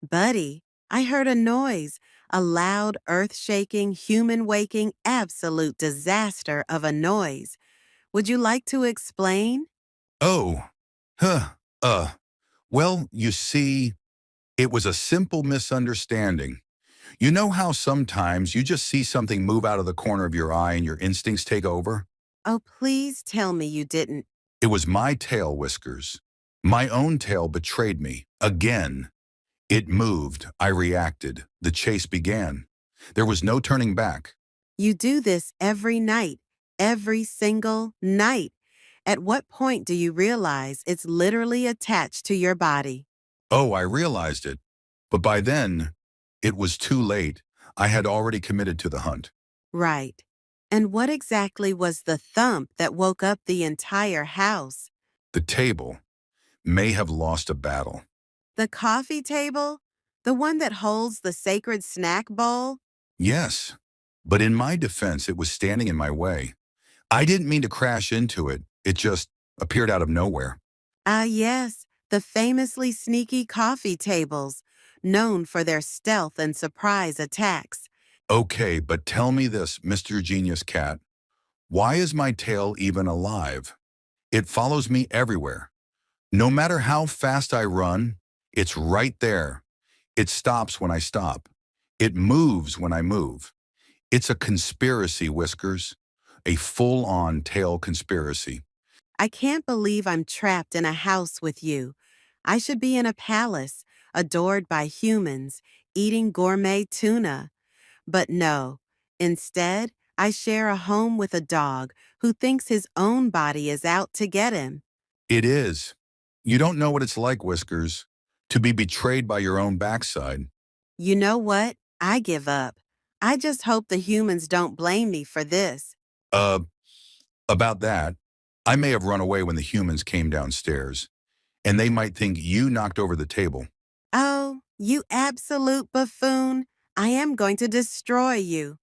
Buddy, I heard a noise, a loud, earth-shaking, human-waking, absolute disaster of a noise. Would you like to explain? Oh, huh, uh, well, you see, it was a simple misunderstanding. You know how sometimes you just see something move out of the corner of your eye and your instincts take over? Oh, please tell me you didn't. It was my tail, Whiskers. My own tail betrayed me. Again. It moved. I reacted. The chase began. There was no turning back. You do this every night, every single night. At what point do you realize it's literally attached to your body? Oh, I realized it. But by then, it was too late. I had already committed to the hunt. Right. And what exactly was the thump that woke up the entire house? The table may have lost a battle. The coffee table? The one that holds the sacred snack bowl? Yes, but in my defense, it was standing in my way. I didn't mean to crash into it. It just appeared out of nowhere. Ah, yes, the famously sneaky coffee tables, known for their stealth and surprise attacks. Okay, but tell me this, Mr. Genius Cat. Why is my tail even alive? It follows me everywhere. No matter how fast I run, it's right there. It stops when I stop. It moves when I move. It's a conspiracy, Whiskers. A full-on tail conspiracy. I can't believe I'm trapped in a house with you. I should be in a palace, adored by humans, eating gourmet tuna. But no, instead, I share a home with a dog who thinks his own body is out to get him. It is. You don't know what it's like, Whiskers, to be betrayed by your own backside. You know what? I give up. I just hope the humans don't blame me for this. Uh, about that, I may have run away when the humans came downstairs, and they might think you knocked over the table. Oh, you absolute buffoon. I am going to destroy you.